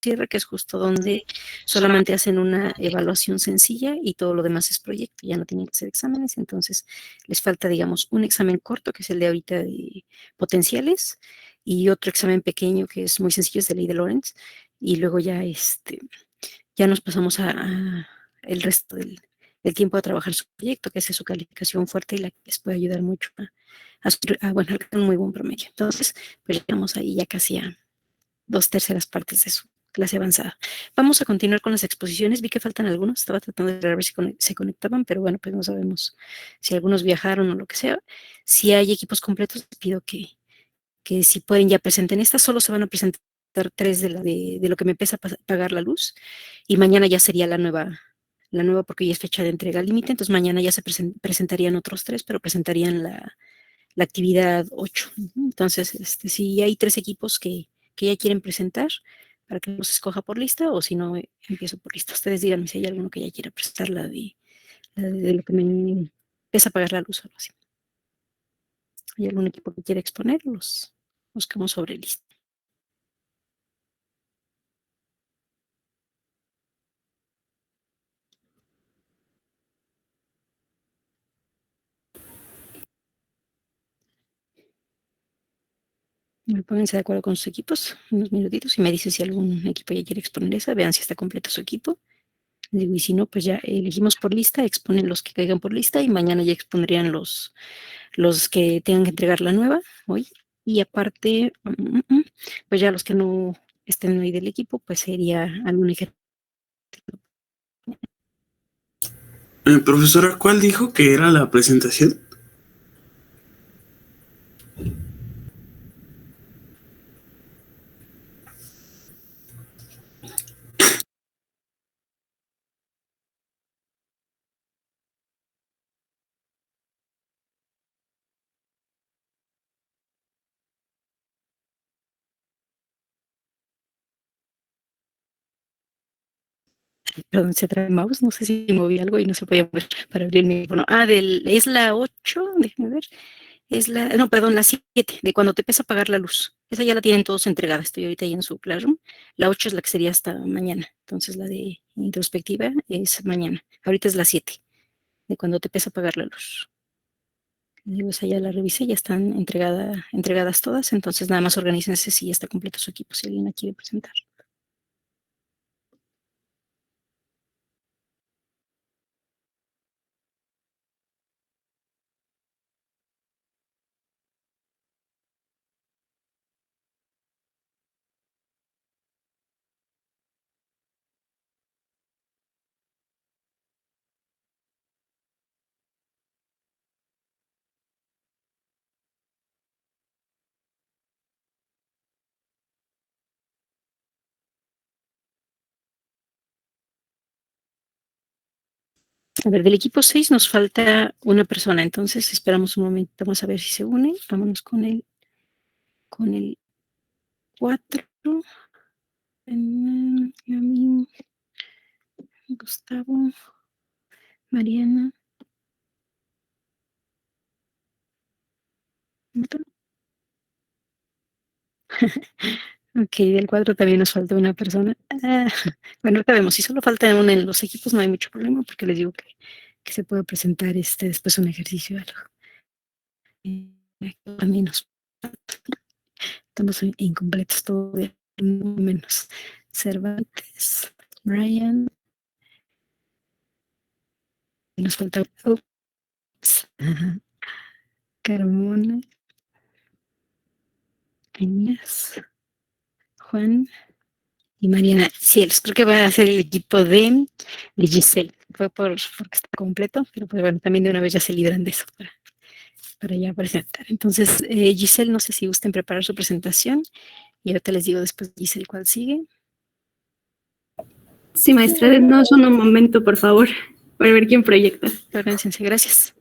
cierre, que es justo donde solamente hacen una evaluación sencilla y todo lo demás es proyecto, ya no tienen que hacer exámenes, entonces les falta, digamos, un examen corto, que es el de ahorita de potenciales, y otro examen pequeño, que es muy sencillo, es de ley de Lorentz, y luego ya, ya nos pasamos a el resto del tiempo a trabajar su proyecto, que es su calificación fuerte y la que les puede ayudar mucho bueno, a un muy buen promedio. Entonces, pues llegamos ahí ya casi a 2/3 de su clase avanzada. Vamos a continuar con las exposiciones. Vi que faltan algunos. Estaba tratando de ver si se conectaban, pero bueno, pues no sabemos si algunos viajaron o lo que sea. Si hay equipos completos, pido que si pueden ya presenten estas. Solo se van a presentar 3 de lo que me empieza a pagar la luz. Y mañana ya sería la nueva porque ya es fecha de entrega límite. Entonces mañana ya se presentarían otros 3, pero presentarían la actividad 8. Entonces, si hay 3 equipos que ya quieren presentar, para que los escoja por lista, o si no, empiezo por lista. Ustedes díganme si hay alguno que ya quiera presentar la de lo que me empieza a pagar la luz o algo así. ¿Hay algún equipo que quiera exponer? Los buscamos sobre lista. Pónganse de acuerdo con sus equipos, unos minutitos, y me dice si algún equipo ya quiere exponer esa. Vean si está completo su equipo. Digo, y si no, pues ya elegimos por lista, exponen los que caigan por lista, y mañana ya expondrían los que tengan que entregar la nueva hoy. Y aparte, pues ya los que no estén hoy del equipo, pues sería algún ejercicio. Profesora, ¿cuál dijo que era la presentación? Perdón, se trae el mouse, no sé si moví algo y no se podía mover para abrir el micrófono. Es la 8, déjeme ver. No, perdón, la 7, de cuando te empieza a apagar la luz. Esa ya la tienen todos entregada. Estoy ahorita ahí en su Classroom. La 8 es la que sería hasta mañana. Entonces la de introspectiva es mañana. Ahorita es la 7, de cuando te empieza a apagar la luz. Digo, esa ya la revisé, ya están entregadas todas. Entonces nada más organícense si ya está completo su equipo, si alguien la quiere presentar. A ver, del equipo 6 nos falta una persona, entonces esperamos un momento, vamos a ver si se une. Vámonos con el 4. Gustavo, Mariana. Ok, del 4 también nos falta una persona. Bueno, ahorita vemos, si solo falta una en los equipos no hay mucho problema porque les digo que se puede presentar después un ejercicio o algo. También estamos incompletos todavía, menos. Cervantes, Brian, y nos falta Carmona, Inés, Juan y Mariana Cielos. Creo que va a ser el equipo de Giselle. Fue porque está completo, pero pues bueno, también de una vez ya se libran de eso para ya presentar. Entonces, Giselle, no sé si gusten preparar su presentación y ahorita les digo después, Giselle, cuál sigue. Sí, maestra, denos un momento, por favor, para ver quién proyecta. Organícense, gracias.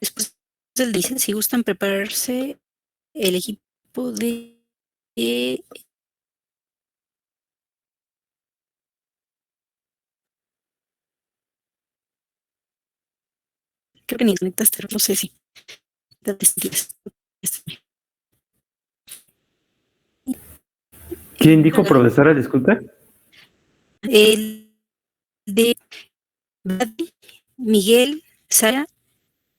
Después del diésel, si gustan prepararse el equipo de creo que ni conectaste, no sé si. ¿Quién dijo, profesora? Disculpe. El de Brady, Miguel, Sara,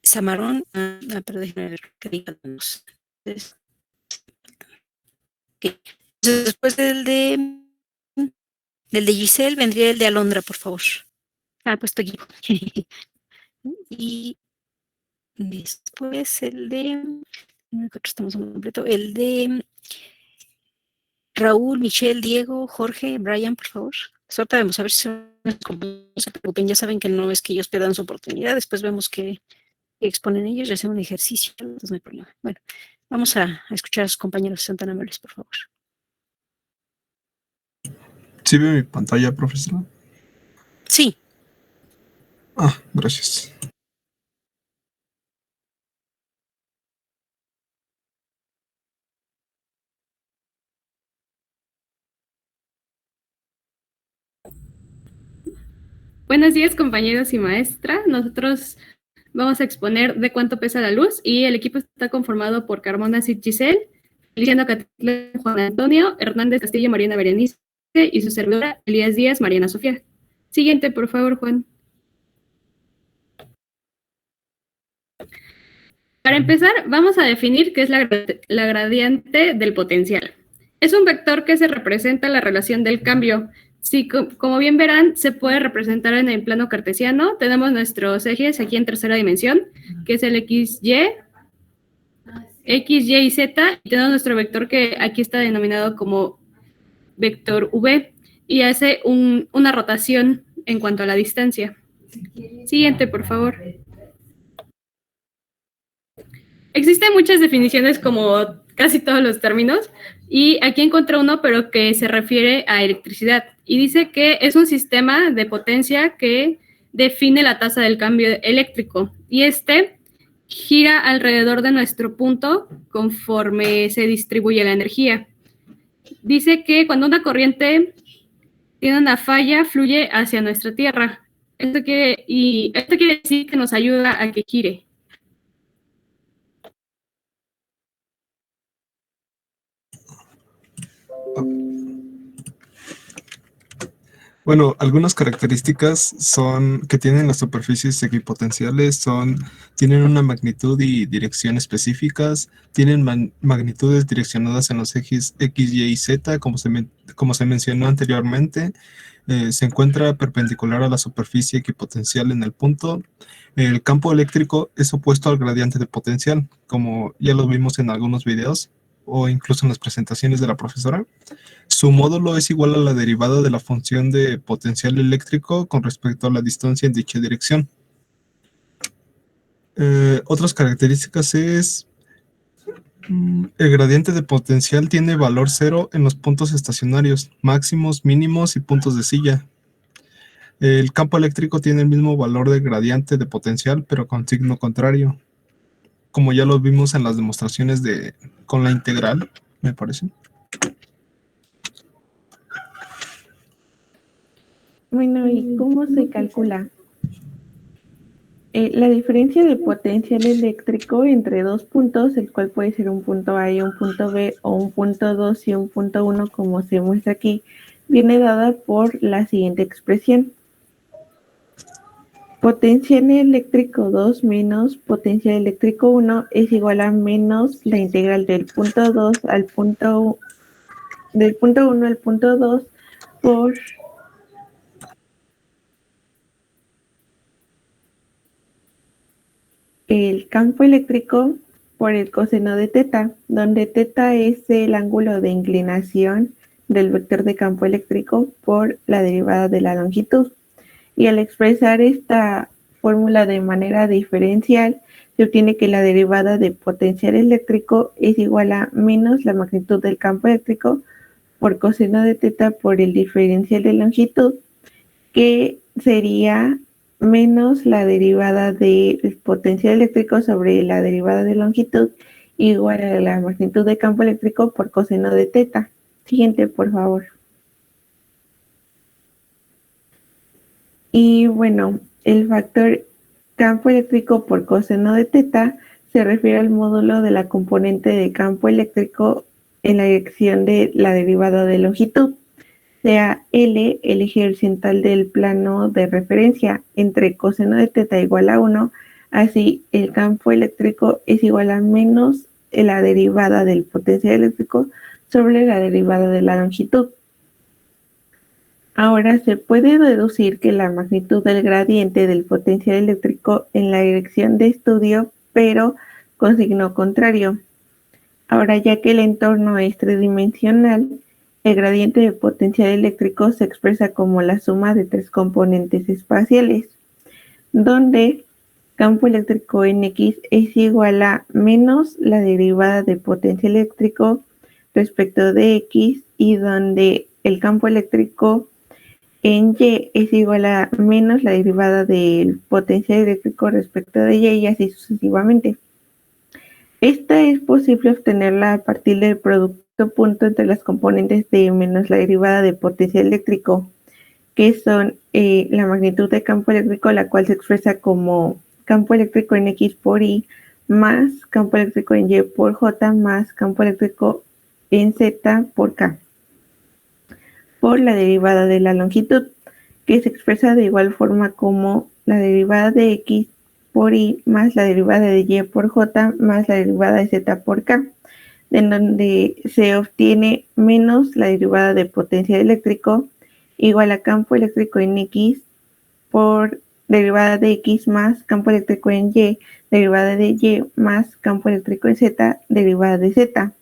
Samarón, pero déjenme ver qué digamos. Okay. Después del de Giselle vendría el de Alondra, por favor. Pues tu equipo. Y después el de estamos en completo, el de Raúl, Michelle, Diego, Jorge, Brian, por favor. Suerte, vamos a ver si no se preocupen, ya saben que no es que ellos pierdan su oportunidad, después vemos que exponen ellos y hacen un ejercicio, entonces no hay problema. Bueno, vamos a escuchar a sus compañeros, sean tan amables, por favor. ¿Sí ve mi pantalla, profesora? Sí. Gracias. Buenos días, compañeros y maestra. Nosotros vamos a exponer de cuánto pesa la luz y el equipo está conformado por Carmona Cid Giselle, Feliciano Catlán, Juan Antonio, Hernández Castillo, Mariana Berenice y su servidora Elías Díaz, Mariana Sofía. Siguiente, por favor, Juan. Para empezar, vamos a definir qué es la gradiente del potencial. Es un vector que se representa la relación del cambio. Sí, como bien verán, se puede representar en el plano cartesiano. Tenemos nuestros ejes aquí en tercera dimensión, que es el XY y Z, y tenemos nuestro vector que aquí está denominado como vector V, y hace una rotación en cuanto a la distancia. Siguiente, por favor. Existen muchas definiciones como casi todos los términos, y aquí encontré uno, pero que se refiere a electricidad, y dice que es un sistema de potencia que define la tasa del cambio eléctrico, y este gira alrededor de nuestro punto conforme se distribuye la energía. Dice que cuando una corriente tiene una falla, fluye hacia nuestra Tierra. Esto quiere decir que nos ayuda a que gire. Bueno, algunas características que tienen las superficies equipotenciales tienen una magnitud y dirección específicas, tienen magnitudes direccionadas en los ejes X, Y y Z, como se mencionó anteriormente, se encuentra perpendicular a la superficie equipotencial en el punto. El campo eléctrico es opuesto al gradiente de potencial, como ya lo vimos en algunos videos o incluso en las presentaciones de la profesora. Su módulo es igual a la derivada de la función de potencial eléctrico con respecto a la distancia en dicha dirección. Otras características es el gradiente de potencial tiene valor cero en los puntos estacionarios, máximos, mínimos y puntos de silla. El campo eléctrico tiene el mismo valor de gradiente de potencial, pero con signo contrario, como ya lo vimos en las demostraciones con la integral, me parece. Bueno, ¿y cómo se calcula? La diferencia de potencial eléctrico entre dos puntos, el cual puede ser un punto A y un punto B, o un punto 2 y un punto 1, como se muestra aquí, viene dada por la siguiente expresión. Potencial eléctrico 2 menos potencial eléctrico 1 es igual a menos la integral del punto 2 del punto 1 al punto 2 por el campo eléctrico por el coseno de teta, donde teta es el ángulo de inclinación del vector de campo eléctrico por la derivada de la longitud. Y al expresar esta fórmula de manera diferencial, se obtiene que la derivada de potencial eléctrico es igual a menos la magnitud del campo eléctrico por coseno de teta por el diferencial de longitud, que sería menos la derivada del potencial eléctrico sobre la derivada de longitud igual a la magnitud de campo eléctrico por coseno de teta. Siguiente, por favor. Y bueno, el factor campo eléctrico por coseno de teta se refiere al módulo de la componente de campo eléctrico en la dirección de la derivada de longitud, sea L el eje horizontal del plano de referencia entre coseno de teta igual a 1, así el campo eléctrico es igual a menos la derivada del potencial eléctrico sobre la derivada de la longitud. Ahora se puede deducir que la magnitud del gradiente del potencial eléctrico en la dirección de estudio, pero con signo contrario. Ahora, ya que el entorno es tridimensional, el gradiente de potencial eléctrico se expresa como la suma de tres componentes espaciales, donde campo eléctrico en X es igual a menos la derivada de potencial eléctrico respecto de X, y donde el campo eléctrico en Y es igual a menos la derivada del potencial eléctrico respecto de Y, así sucesivamente. Esta es posible obtenerla a partir del producto punto entre las componentes de menos la derivada de potencial eléctrico, que son la magnitud de campo eléctrico, la cual se expresa como campo eléctrico en X por Y, más campo eléctrico en Y por J, más campo eléctrico en Z por K, por la derivada de la longitud, que se expresa de igual forma como la derivada de X por Y más la derivada de Y por J más la derivada de Z por K, en donde se obtiene menos la derivada de potencial eléctrico igual a campo eléctrico en X por derivada de X más campo eléctrico en Y, derivada de Y más campo eléctrico en Z, derivada de Z.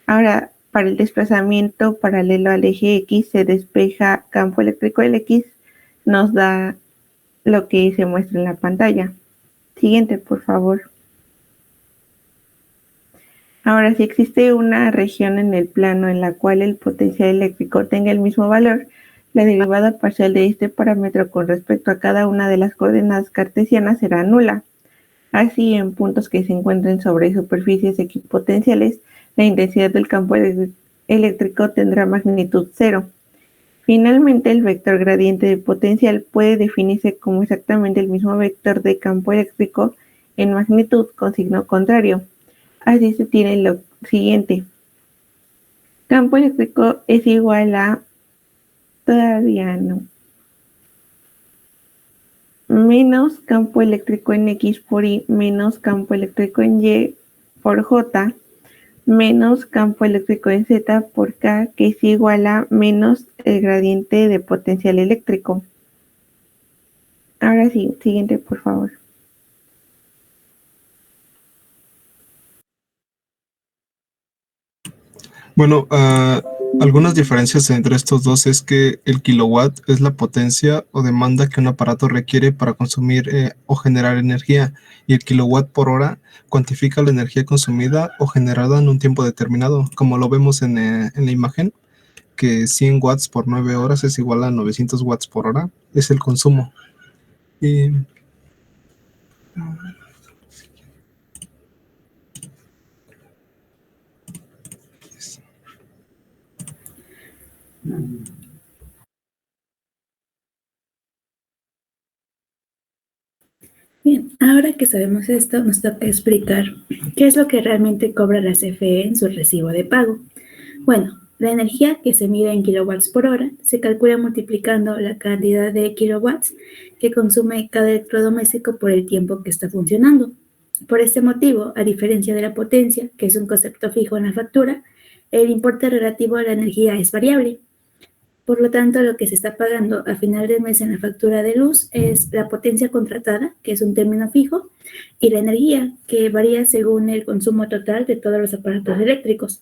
Ahora, para el desplazamiento paralelo al eje X se despeja campo eléctrico del X, nos da lo que se muestra en la pantalla. Siguiente, por favor. Ahora, si existe una región en el plano en la cual el potencial eléctrico tenga el mismo valor, la derivada parcial de este parámetro con respecto a cada una de las coordenadas cartesianas será nula. Así, en puntos que se encuentren sobre superficies equipotenciales, la intensidad del campo eléctrico tendrá magnitud 0. Finalmente, el vector gradiente de potencial puede definirse como exactamente el mismo vector de campo eléctrico en magnitud con signo contrario. Así se tiene lo siguiente. Campo eléctrico es igual a, todavía no, menos campo eléctrico en X por Y menos campo eléctrico en Y por J menos campo eléctrico en Z por K, que es igual a menos el gradiente de potencial eléctrico. Ahora sí, siguiente, por favor. Bueno, algunas diferencias entre estos dos es que el kilowatt es la potencia o demanda que un aparato requiere para consumir o generar energía, y el kilowatt por hora cuantifica la energía consumida o generada en un tiempo determinado, como lo vemos en la imagen, que 100 watts por 9 horas es igual a 900 watts por hora, es el consumo. Y Bien, ahora que sabemos esto, nos toca explicar qué es lo que realmente cobra la CFE en su recibo de pago. Bueno, la energía, que se mide en kilowatts por hora, se calcula multiplicando la cantidad de kilowatts que consume cada electrodoméstico por el tiempo que está funcionando. Por este motivo, a diferencia de la potencia, que es un concepto fijo en la factura, el importe relativo a la energía es variable. Por lo tanto, lo que se está pagando a final de mes en la factura de luz es la potencia contratada, que es un término fijo, y la energía, que varía según el consumo total de todos los aparatos eléctricos.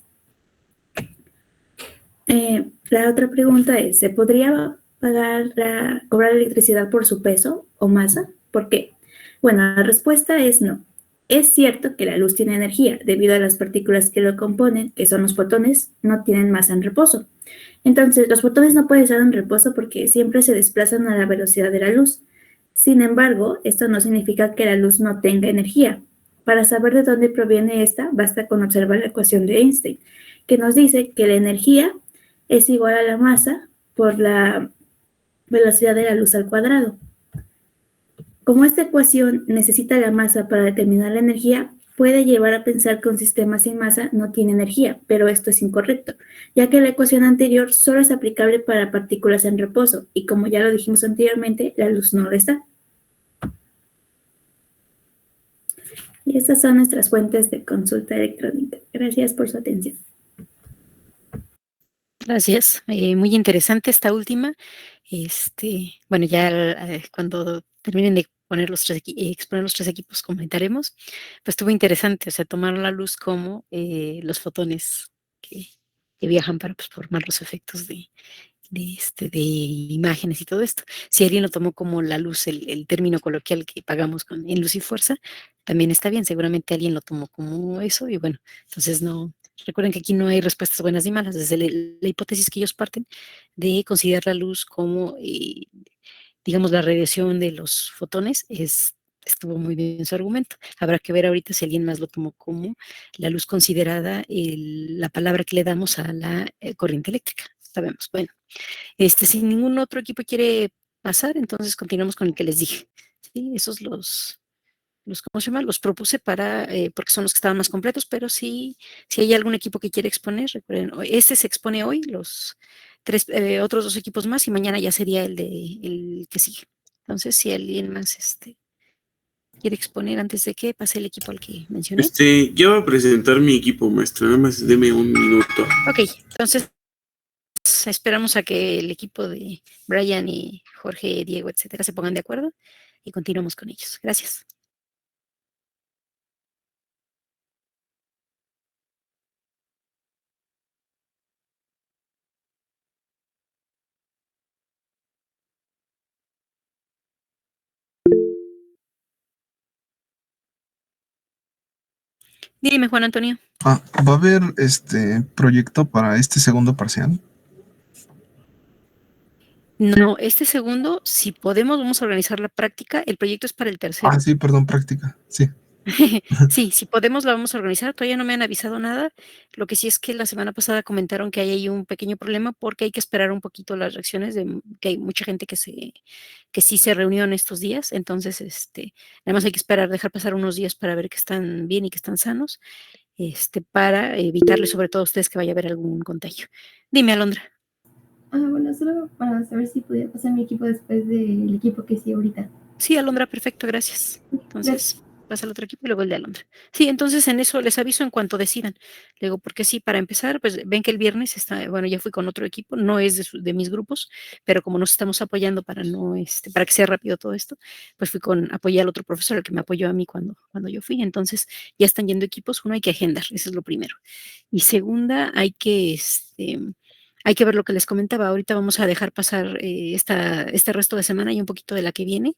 La otra pregunta es, ¿se podría cobrar electricidad por su peso o masa? ¿Por qué? Bueno, la respuesta es no. Es cierto que la luz tiene energía debido a las partículas que lo componen, que son los fotones, no tienen masa en reposo. Entonces, los fotones no pueden estar en reposo porque siempre se desplazan a la velocidad de la luz. Sin embargo, esto no significa que la luz no tenga energía. Para saber de dónde proviene esta, basta con observar la ecuación de Einstein, que nos dice que la energía es igual a la masa por la velocidad de la luz al cuadrado. Como esta ecuación necesita la masa para determinar la energía, puede llevar a pensar que un sistema sin masa no tiene energía, pero esto es incorrecto, ya que la ecuación anterior solo es aplicable para partículas en reposo, y como ya lo dijimos anteriormente, la luz no lo está. Y estas son nuestras fuentes de consulta electrónica. Gracias por su atención. Gracias. Muy interesante esta última. Bueno, ya cuando terminen de poner exponer los tres equipos comentaremos. Pues estuvo interesante, o sea, tomar la luz como los fotones que, que viajan para pues, formar los efectos de imágenes y todo esto. Si alguien lo tomó como la luz, el término coloquial que pagamos en luz y fuerza, también está bien. Seguramente alguien lo tomó como eso y bueno, entonces no. Recuerden que aquí no hay respuestas buenas ni malas. Desde la hipótesis que ellos parten de considerar la luz como, digamos, la radiación de los fotones, estuvo muy bien su argumento. Habrá que ver ahorita si alguien más lo tomó como la luz considerada, la palabra que le damos a la corriente eléctrica. Sabemos. Bueno, si ningún otro equipo quiere pasar, entonces continuamos con el que les dije. Sí, esos ¿cómo se llama? Los propuse porque son los que estaban más completos, pero si hay algún equipo que quiere exponer, recuerden, este se expone hoy, los otros dos equipos más, y mañana ya sería el que sigue. Entonces, si alguien más quiere exponer antes de que pase el equipo al que mencioné. Yo voy a presentar mi equipo, maestra. Nada más deme un minuto. Ok, entonces esperamos a que el equipo de Brian y Jorge, Diego, etcétera, se pongan de acuerdo y continuamos con ellos. Gracias. Dime, Juan Antonio. ¿Va a haber proyecto para este segundo parcial? No, este segundo, si podemos, vamos a organizar la práctica. El proyecto es para el tercero. Sí, perdón, práctica, sí. Sí, si podemos, la vamos a organizar. Todavía no me han avisado nada. Lo que sí es que la semana pasada comentaron que hay ahí un pequeño problema porque hay que esperar un poquito las reacciones que hay mucha gente que sí se reunió en estos días. Entonces, nada más hay que esperar, dejar pasar unos días para ver que están bien y que están sanos, para evitarle sobre todo a ustedes que vaya a haber algún contagio. Dime, Alondra. Bueno, solo para saber si podía pasar mi equipo después del equipo que sí ahorita. Sí, Alondra, perfecto, gracias. Entonces, pasa al otro equipo y luego el de Alondra. Sí, entonces en eso les aviso en cuanto decidan. Luego, porque sí, para empezar, pues ven que el viernes bueno, ya fui con otro equipo, no es de mis grupos, pero como nos estamos apoyando para para que sea rápido todo esto, pues apoyé al otro profesor, el que me apoyó a mí cuando yo fui. Entonces, ya están yendo equipos. Uno, hay que agendar, eso es lo primero. Y segunda, hay que ver lo que les comentaba. Ahorita vamos a dejar pasar este resto de semana y un poquito de la que viene,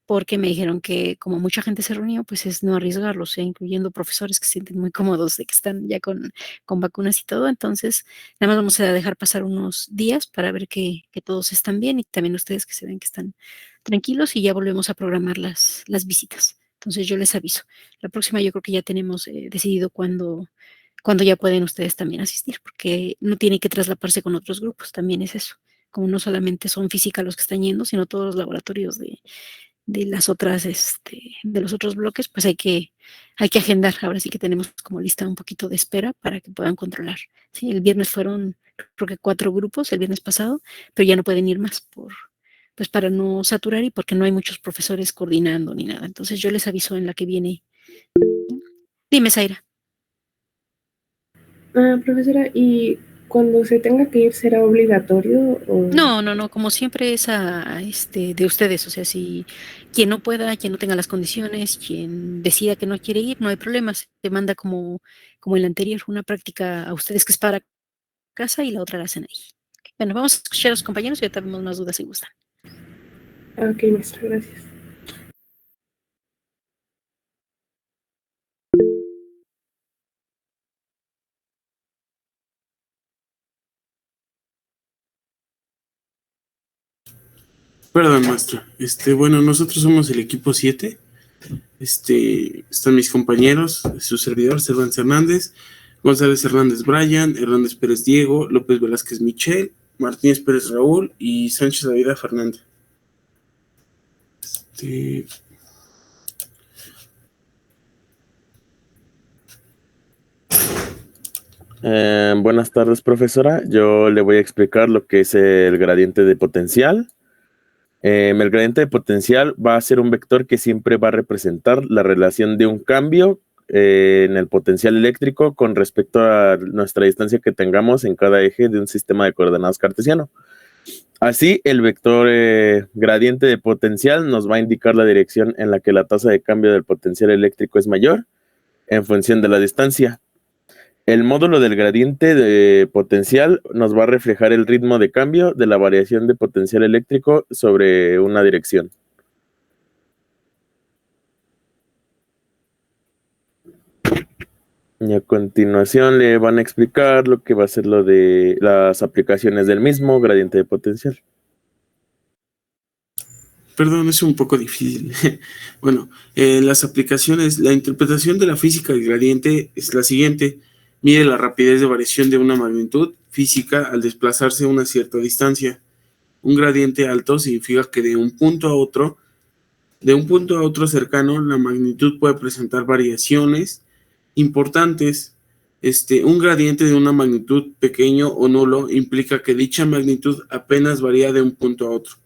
porque me dijeron que como mucha gente se reunió, pues es no arriesgarlos, incluyendo profesores que se sienten muy cómodos de que están ya con vacunas y todo. Entonces, nada más vamos a dejar pasar unos días para ver que todos están bien y también ustedes que se ven que están tranquilos y ya volvemos a programar las visitas. Entonces, yo les aviso. La próxima yo creo que ya tenemos decidido cuándo ya pueden ustedes también asistir, porque no tiene que traslaparse con otros grupos, también es eso. Como no solamente son física los que están yendo, sino todos los laboratorios de las otras, de los otros bloques, pues hay que agendar. Ahora sí que tenemos como lista un poquito de espera para que puedan controlar. Sí, el viernes fueron, creo que 4 grupos, el viernes pasado, pero ya no pueden ir más pues para no saturar y porque no hay muchos profesores coordinando ni nada. Entonces yo les aviso en la que viene. Dime, Zaira. Profesora, ¿y cuando se tenga que ir será obligatorio? No, como siempre es de ustedes, o sea, si quien no pueda, quien no tenga las condiciones, quien decida que no quiere ir, no hay problema, se manda como el anterior, una práctica a ustedes que es para casa y la otra la hacen ahí. Bueno, vamos a escuchar a los compañeros y ahorita vemos más dudas si gustan. Ok, maestra, gracias. Perdón, maestro. Bueno, nosotros somos el equipo 7. Están mis compañeros, su servidor, Cervantes Hernández, González Hernández Brian, Hernández Pérez Diego, López Velázquez Michel, Martínez Pérez Raúl y Sánchez Avida Fernando. Este, Buenas tardes, profesora. Yo le voy a explicar lo que es el gradiente de potencial. El gradiente de potencial va a ser un vector que siempre va a representar la relación de un cambio en el potencial eléctrico con respecto a nuestra distancia que tengamos en cada eje de un sistema de coordenadas cartesiano. Así, el vector gradiente de potencial nos va a indicar la dirección en la que la tasa de cambio del potencial eléctrico es mayor en función de la distancia. El módulo del gradiente de potencial nos va a reflejar el ritmo de cambio de la variación de potencial eléctrico sobre una dirección. Y a continuación le van a explicar lo que va a ser lo de las aplicaciones del mismo gradiente de potencial. Perdón, es un poco difícil. Bueno, las aplicaciones, la interpretación de la física del gradiente es la siguiente. Mide la rapidez de variación de una magnitud física al desplazarse a una cierta distancia. Un gradiente alto significa que de un punto a otro cercano, la magnitud puede presentar variaciones importantes. Un gradiente de una magnitud pequeño o nulo implica que dicha magnitud apenas varía de un punto a otro.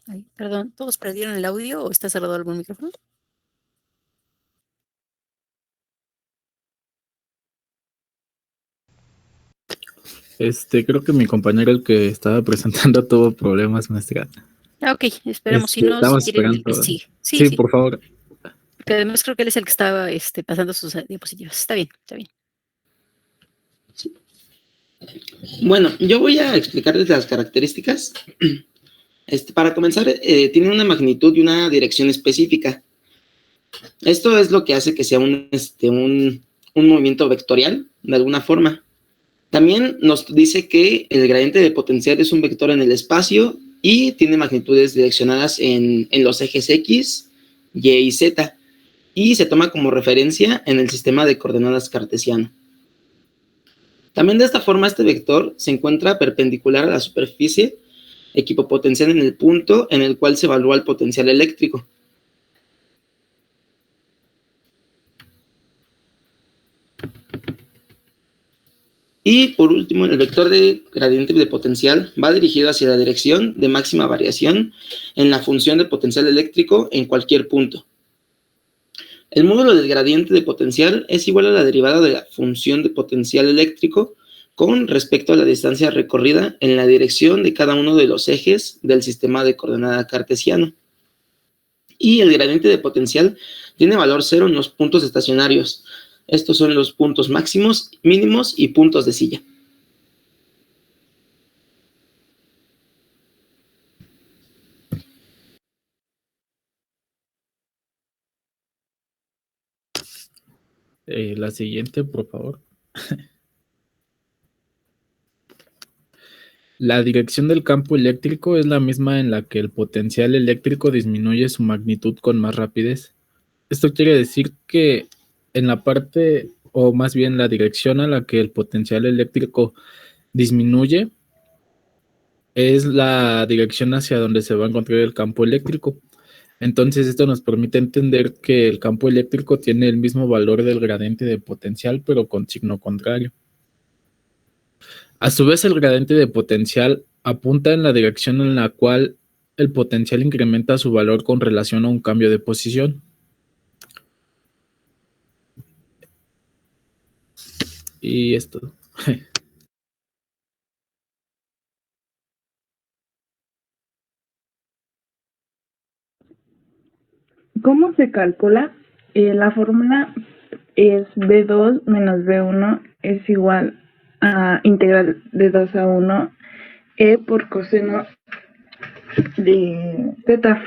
Ay, perdón, ¿todos perdieron el audio o está cerrado algún micrófono? Creo que mi compañero, el que estaba presentando, tuvo problemas, maestra. Ah, ok, esperemos. Si no, si Estamos quieren, esperando. sigue. Sí, Sí, sí. por favor. Porque además creo que él es el que estaba pasando sus diapositivas. Está bien, está bien. Bueno, yo voy a explicarles las características. Para comenzar, tiene una magnitud y una dirección específica. Esto es lo que hace que sea un movimiento vectorial, de alguna forma. También nos dice que el gradiente de potencial es un vector en el espacio y tiene magnitudes direccionadas en los ejes X, Y y Z, y se toma como referencia en el sistema de coordenadas cartesiano. También de esta forma este vector se encuentra perpendicular a la superficie equipotencial en el punto en el cual se evalúa el potencial eléctrico. Y por último, el vector de gradiente de potencial va dirigido hacia la dirección de máxima variación en la función de potencial eléctrico en cualquier punto. El módulo del gradiente de potencial es igual a la derivada de la función de potencial eléctrico con respecto a la distancia recorrida en la dirección de cada uno de los ejes del sistema de coordenada cartesiano. Y el gradiente de potencial tiene valor cero en los puntos estacionarios. Estos son los puntos máximos, mínimos y puntos de silla. La siguiente, por favor. La dirección del campo eléctrico es la misma en la que el potencial eléctrico disminuye su magnitud con más rapidez. Esto quiere decir que en la parte, o más bien la dirección a la que el potencial eléctrico disminuye, es la dirección hacia donde se va a encontrar el campo eléctrico. Entonces esto nos permite entender que el campo eléctrico tiene el mismo valor del gradiente de potencial, pero con signo contrario. A su vez, el gradiente de potencial apunta en la dirección en la cual el potencial incrementa su valor con relación a un cambio de posición. Y esto. se calcula? La fórmula es B2 menos B1 es igual a integral de 2 a 1 E por coseno de teta.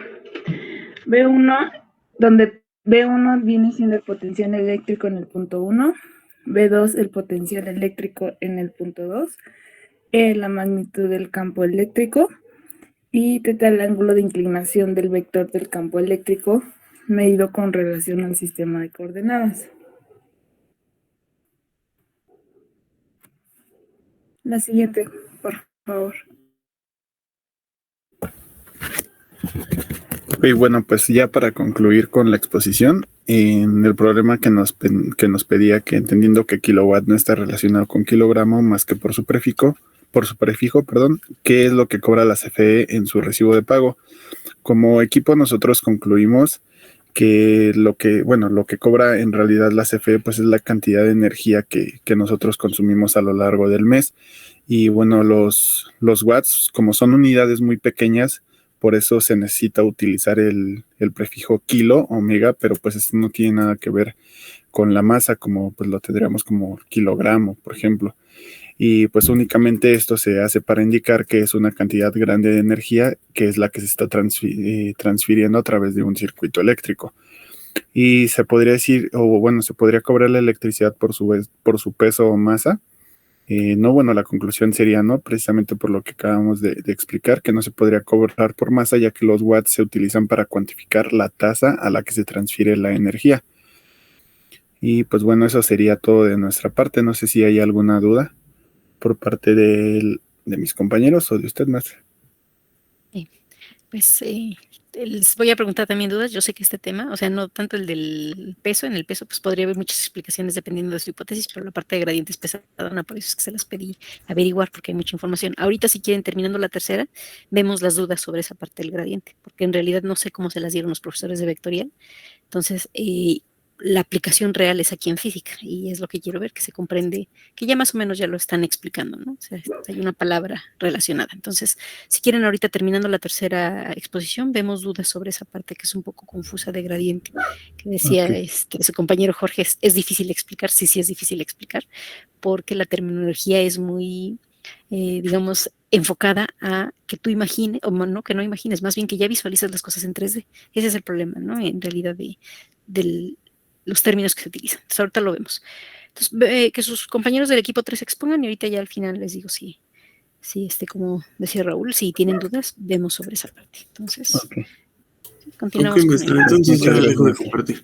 B1, donde B1 viene siendo el potencial eléctrico en el punto 1, B2 el potencial eléctrico en el punto 2, E la magnitud del campo eléctrico y teta el ángulo de inclinación del vector del campo eléctrico medido con relación al sistema de coordenadas. La siguiente, por favor. Ok, bueno, pues ya para concluir con la exposición, en el problema que nos pedía que entendiendo que kilowatt no está relacionado con kilogramo más que por su prefijo, ¿qué es lo que cobra la CFE en su recibo de pago? Como equipo nosotros concluimos que lo que cobra en realidad la CFE pues es la cantidad de energía que nosotros consumimos a lo largo del mes. Y bueno, los watts, como son unidades muy pequeñas, por eso se necesita utilizar el prefijo kilo o mega, pero pues esto no tiene nada que ver con la masa, como pues lo tendríamos como kilogramo, por ejemplo. Y pues únicamente esto se hace para indicar que es una cantidad grande de energía que es la que se está transfiriendo a través de un circuito eléctrico. Y se podría decir, o bueno, se podría cobrar la electricidad por su peso o masa. No, bueno, la conclusión sería no, precisamente por lo que acabamos de explicar, que no se podría cobrar por masa, ya que los watts se utilizan para cuantificar la tasa a la que se transfiere la energía. Y pues bueno, eso sería todo de nuestra parte. No sé si hay alguna duda por parte de mis compañeros o de usted, maestra. Pues les voy a preguntar también dudas. Yo sé que este tema, o sea, no tanto el del peso, en el peso pues podría haber muchas explicaciones dependiendo de su hipótesis, pero la parte de gradiente es pesadona, por eso es que se las pedí averiguar porque hay mucha información. Ahorita si quieren, terminando la tercera, vemos las dudas sobre esa parte del gradiente, porque en realidad no sé cómo se las dieron los profesores de vectorial. Entonces, la aplicación real es aquí en física y es lo que quiero ver, que se comprende, que ya más o menos ya lo están explicando, ¿no? O sea, hay una palabra relacionada. Entonces, si quieren ahorita terminando la tercera exposición, vemos dudas sobre esa parte que es un poco confusa de gradiente, que decía su compañero Jorge, es difícil explicar, sí es difícil explicar, porque la terminología es muy, digamos, enfocada a que tú imagines, o no, que no imagines, más bien que ya visualizas las cosas en 3D. Ese es el problema, ¿no? En realidad de los términos que se utilizan. Entonces, ahorita lo vemos. Entonces, que sus compañeros del equipo 3 expongan y ahorita ya al final les digo si como decía Raúl, si tienen dudas, vemos sobre esa parte. Entonces, continuamos con el... Entonces ya dejo de compartir.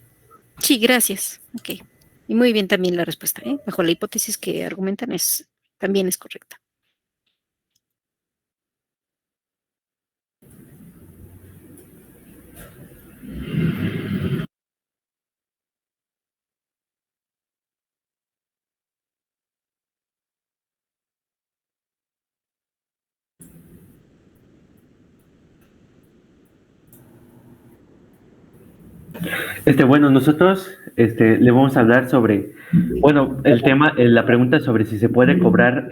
Sí, gracias. Ok. Y muy bien también la respuesta, ¿eh? Bajo la hipótesis que argumentan también es correcta. Bueno, nosotros le vamos a hablar sobre, bueno, el tema, la pregunta sobre si se puede cobrar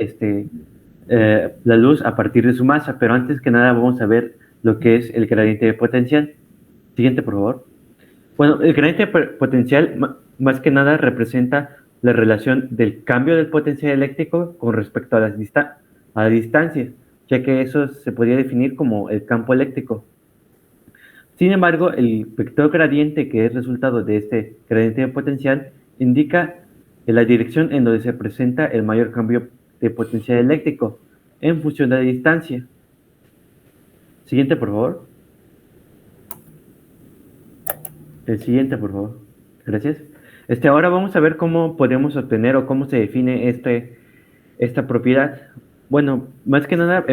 la luz a partir de su masa, pero antes que nada vamos a ver lo que es el gradiente de potencial. Siguiente, por favor. Bueno, el gradiente de potencial más que nada representa la relación del cambio del potencial eléctrico con respecto a la distancia, ya que eso se podría definir como el campo eléctrico. Sin embargo, el vector gradiente, que es resultado de este gradiente de potencial, indica la dirección en donde se presenta el mayor cambio de potencial eléctrico en función de la distancia. Siguiente, por favor. El siguiente, por favor. Gracias. Ahora vamos a ver cómo podemos obtener o cómo se define esta propiedad. Bueno, más que nada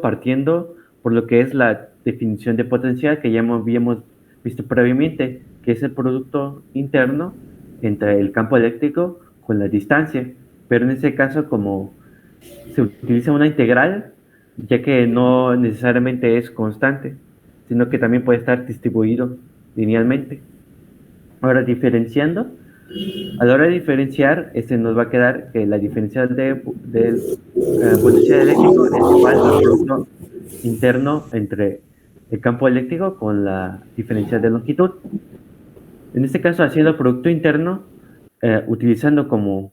partiendo por lo que es la definición de potencial que ya habíamos visto previamente, que es el producto interno entre el campo eléctrico con la distancia. Pero en este caso, como se utiliza una integral, ya que no necesariamente es constante, sino que también puede estar distribuido linealmente. Ahora, diferenciando, a la hora de diferenciar, nos va a quedar que la diferencial del potencial eléctrico es igual al producto interno entre el campo eléctrico con la diferencial de longitud. En este caso, haciendo producto interno, utilizando como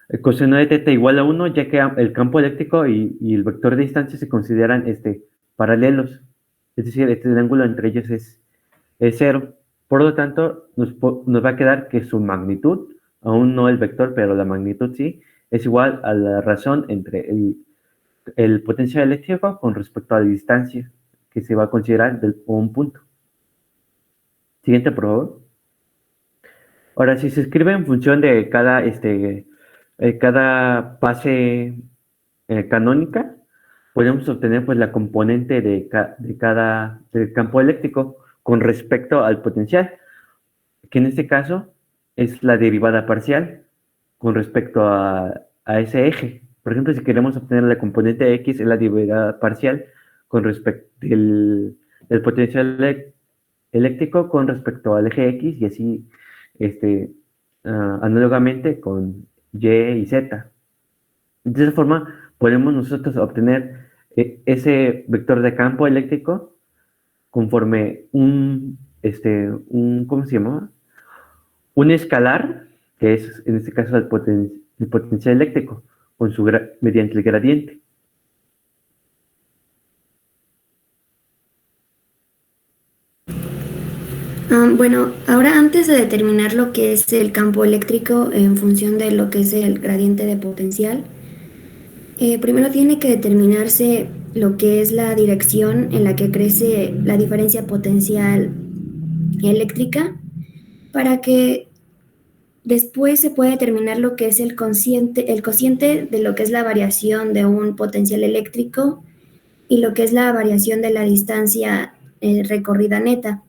el coseno de teta igual a 1, ya que el campo eléctrico y el vector de distancia se consideran paralelos. Es decir, el ángulo entre ellos es 0. Por lo tanto, nos va a quedar que su magnitud, aún no el vector, pero la magnitud sí, es igual a la razón entre el potencial eléctrico con respecto a la distancia que se va a considerar de un punto. Siguiente, por favor. Ahora, si se escribe en función de cada fase canónica, podemos obtener pues la componente del campo eléctrico con respecto al potencial, que en este caso es la derivada parcial con respecto a ese eje. Por ejemplo, si queremos obtener la componente X, es la derivada parcial con respecto del potencial eléctrico con respecto al eje X, y así análogamente con Y y Z. De esa forma podemos nosotros obtener ese vector de campo eléctrico conforme ¿cómo se llama? Un escalar, que es en este caso el potencial eléctrico, mediante el gradiente. Bueno, ahora antes de determinar lo que es el campo eléctrico en función de lo que es el gradiente de potencial, primero tiene que determinarse lo que es la dirección en la que crece la diferencia potencial eléctrica, para que después se pueda determinar lo que es el cociente de lo que es la variación de un potencial eléctrico y lo que es la variación de la distancia recorrida neta.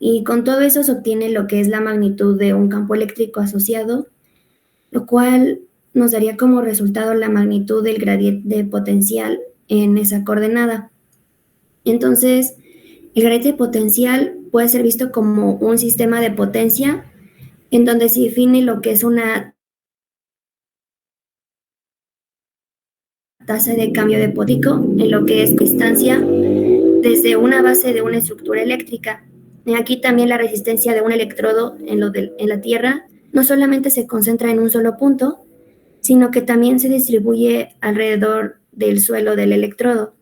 Y con todo eso se obtiene lo que es la magnitud de un campo eléctrico asociado, lo cual nos daría como resultado la magnitud del gradiente de potencial en esa coordenada. Entonces, el gradiente de potencial puede ser visto como un sistema de potencia en donde se define lo que es una tasa de cambio de pótico en lo que es distancia desde una base de una estructura eléctrica. Aquí también la resistencia de un electrodo en la Tierra no solamente se concentra en un solo punto, sino que también se distribuye alrededor del suelo del electrodo.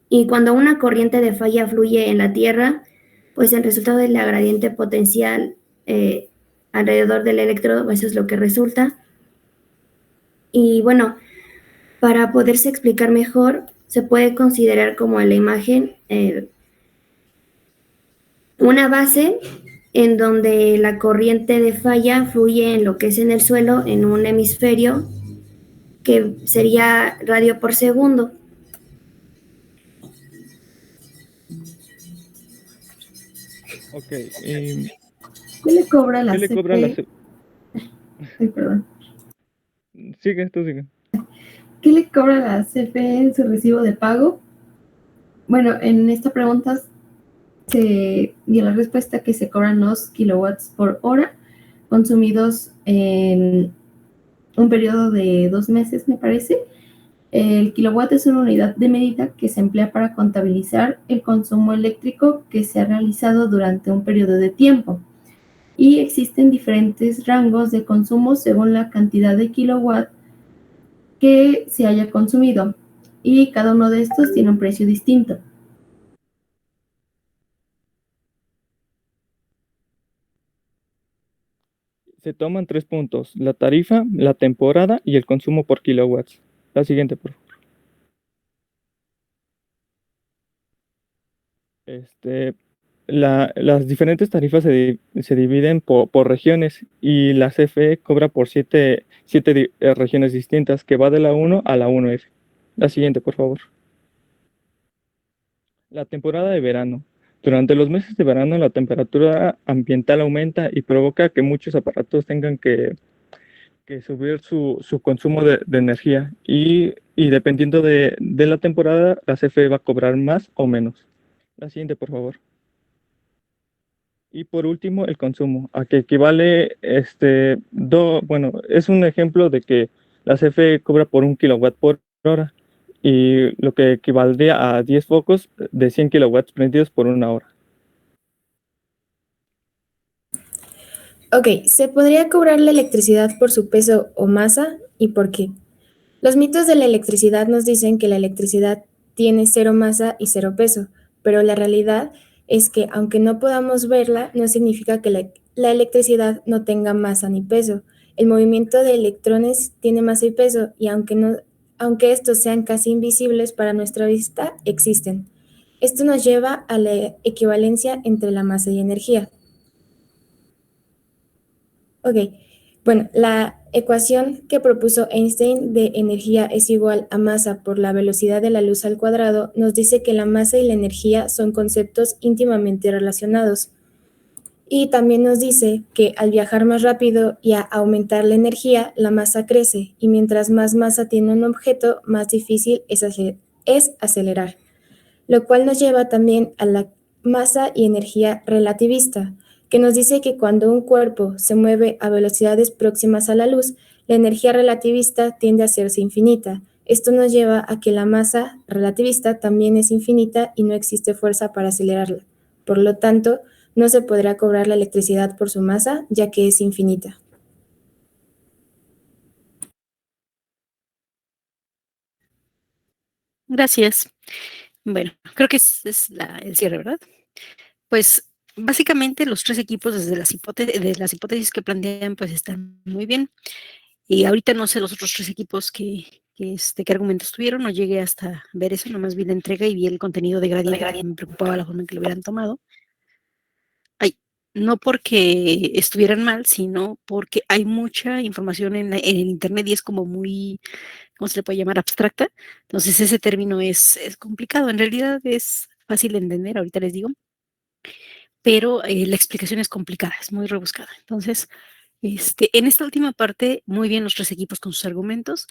Y cuando una corriente de falla fluye en la Tierra, pues el resultado de la gradiente potencial alrededor del electrodo, eso es lo que resulta. Y bueno, para poderse explicar mejor, se puede considerar como en la imagen una base en donde la corriente de falla fluye en lo que es en el suelo, en un hemisferio, que sería radio por segundo. Ok. ¿Qué le cobra la CFE? Ay, perdón. Sigue, tú sigue. ¿Qué le cobra la CFE en su recibo de pago? Bueno, en esta pregunta se dio la respuesta que se cobran los kilowatts por hora consumidos en un periodo de 2 meses, me parece. El kilowatt es una unidad de medida que se emplea para contabilizar el consumo eléctrico que se ha realizado durante un periodo de tiempo. Y existen diferentes rangos de consumo según la cantidad de kilowatt que se haya consumido. Y cada uno de estos tiene un precio distinto. Se toman 3 puntos: la tarifa, la temporada y el consumo por kilowatts. La siguiente, por favor. Las diferentes tarifas se dividen por regiones, y la CFE cobra por 7 regiones distintas, que va de la 1 a la 1F. La siguiente, por favor. La temporada de verano. Durante los meses de verano, la temperatura ambiental aumenta y provoca que muchos aparatos tengan que subir su consumo de energía, y dependiendo de la temporada, la CFE va a cobrar más o menos. La siguiente, por favor. Y por último, el consumo, a que equivale, bueno, es un ejemplo de que la CFE cobra por 1 kilowatt por hora, y lo que equivaldría a 10 focos de 100 kilowatts prendidos por una hora. Ok, ¿se podría cobrar la electricidad por su peso o masa y por qué? Los mitos de la electricidad nos dicen que la electricidad tiene cero masa y cero peso, pero la realidad es que aunque no podamos verla, no significa que la electricidad no tenga masa ni peso. El movimiento de electrones tiene masa y peso y aunque estos sean casi invisibles para nuestra vista, existen. Esto nos lleva a la equivalencia entre la masa y energía. Ok, bueno, la ecuación que propuso Einstein de energía es igual a masa por la velocidad de la luz al cuadrado nos dice que la masa y la energía son conceptos íntimamente relacionados. Y también nos dice que al viajar más rápido y a aumentar la energía, la masa crece, y mientras más masa tiene un objeto, más difícil es acelerar. Lo cual nos lleva también a la masa y energía relativista, que nos dice que cuando un cuerpo se mueve a velocidades próximas a la luz, la energía relativista tiende a hacerse infinita. Esto nos lleva a que la masa relativista también es infinita y no existe fuerza para acelerarla. Por lo tanto, no se podrá cobrar la electricidad por su masa, ya que es infinita. Gracias. Bueno, creo que es el cierre, ¿verdad? Pues básicamente los tres equipos desde de las hipótesis que plantean pues están muy bien. Y ahorita no sé los otros tres equipos qué argumentos tuvieron, no llegué hasta ver eso, nomás vi la entrega y vi el contenido de gradiente, que me preocupaba la forma en que lo hubieran tomado. No porque estuvieran mal, sino porque hay mucha información en el internet y es como muy, ¿cómo se le puede llamar? Abstracta. Entonces ese término es complicado. En realidad es fácil de entender, ahorita les digo, pero la explicación es complicada, es muy rebuscada. Entonces, en esta última parte, muy bien los tres equipos con sus argumentos.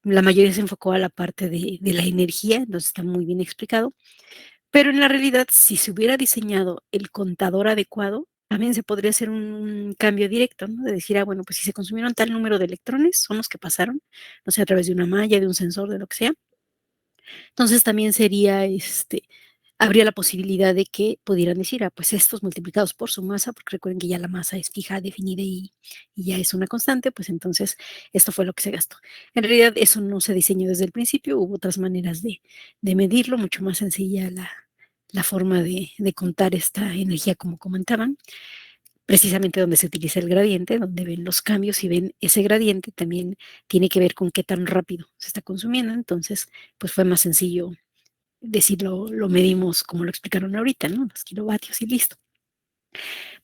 La mayoría se enfocó a la parte de la energía, entonces está muy bien explicado. Pero en la realidad, si se hubiera diseñado el contador adecuado, también se podría hacer un cambio directo, ¿no? De decir, bueno, pues si se consumieron tal número de electrones, son los que pasaron, no sé, a través de una malla, de un sensor, de lo que sea. Entonces también sería, habría la posibilidad de que pudieran decir, pues estos multiplicados por su masa, porque recuerden que ya la masa es fija, definida y ya es una constante, pues entonces esto fue lo que se gastó. En realidad eso no se diseñó desde el principio, hubo otras maneras de medirlo, mucho más sencilla la forma de contar esta energía como comentaban, precisamente donde se utiliza el gradiente, donde ven los cambios y ven ese gradiente también tiene que ver con qué tan rápido se está consumiendo, entonces pues fue más sencillo decirlo, lo medimos como lo explicaron ahorita, ¿no? Los kilovatios y listo.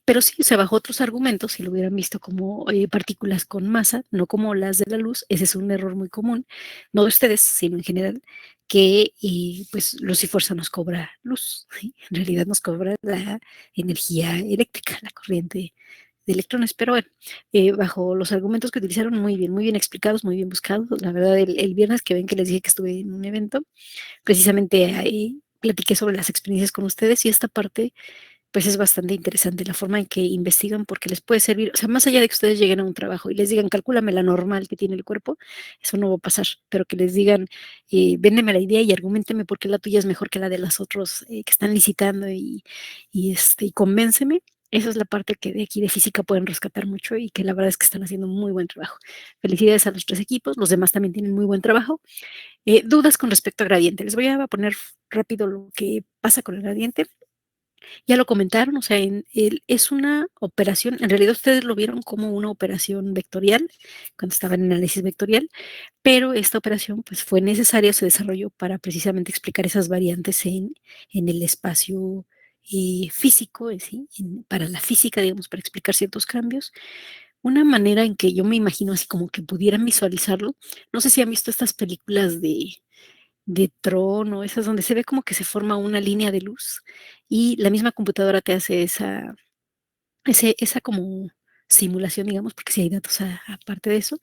Pero sí, se bajó otros argumentos, si lo hubieran visto como partículas con masa, no como las de la luz, ese es un error muy común, no de ustedes, sino en general, que pues luz y fuerza nos cobra luz, ¿sí? En realidad nos cobra la energía eléctrica, la corriente de electrones, pero bueno, bajo los argumentos que utilizaron, muy bien explicados, muy bien buscados. La verdad, el viernes que ven que les dije que estuve en un evento, precisamente ahí platiqué sobre las experiencias con ustedes y esta parte pues es bastante interesante la forma en que investigan porque les puede servir, o sea, más allá de que ustedes lleguen a un trabajo y les digan, calcúlame la normal que tiene el cuerpo, eso no va a pasar, pero que les digan, véndeme la idea y argumenteme por qué la tuya es mejor que la de los otros que están licitando y convénceme. Esa es la parte que de aquí de física pueden rescatar mucho y que la verdad es que están haciendo muy buen trabajo. Felicidades a los tres equipos, los demás también tienen muy buen trabajo. Dudas con respecto a gradiente. Les voy a poner rápido lo que pasa con el gradiente. Ya lo comentaron, o sea, es una operación, en realidad ustedes lo vieron como una operación vectorial, cuando estaban en análisis vectorial, pero esta operación pues fue necesaria, se desarrolló para precisamente explicar esas variantes en el espacio físico, ¿sí? Para la física, digamos, para explicar ciertos cambios. Una manera en que yo me imagino así como que pudieran visualizarlo, no sé si han visto estas películas de Tron o esas donde se ve como que se forma una línea de luz y la misma computadora te hace esa como simulación, digamos, porque si hay datos aparte de eso,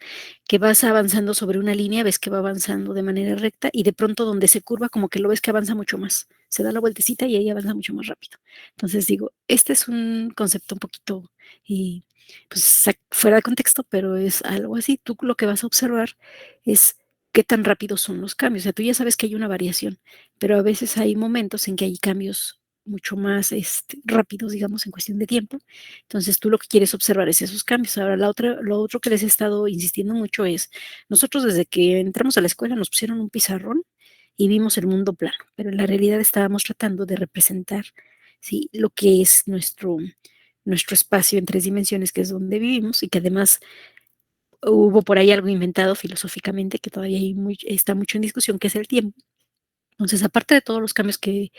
que vas avanzando sobre una línea, ves que va avanzando de manera recta y de pronto donde se curva como que lo ves que avanza mucho más, se da la vueltecita y ahí avanza mucho más rápido. Entonces digo, este es un concepto un poquito pues fuera de contexto, pero es algo así. Tú lo que vas a observar es qué tan rápidos son los cambios. O sea, tú ya sabes que hay una variación, pero a veces hay momentos en que hay cambios mucho más rápidos, digamos, en cuestión de tiempo. Entonces, tú lo que quieres observar es esos cambios. Ahora, lo otro que les he estado insistiendo mucho es, nosotros desde que entramos a la escuela nos pusieron un pizarrón y vimos el mundo plano, pero en la realidad estábamos tratando de representar, ¿sí?, lo que es nuestro espacio en 3 dimensiones, que es donde vivimos, y que además hubo por ahí algo inventado filosóficamente que todavía está mucho en discusión, que es el tiempo. Entonces, aparte de todos los cambios que,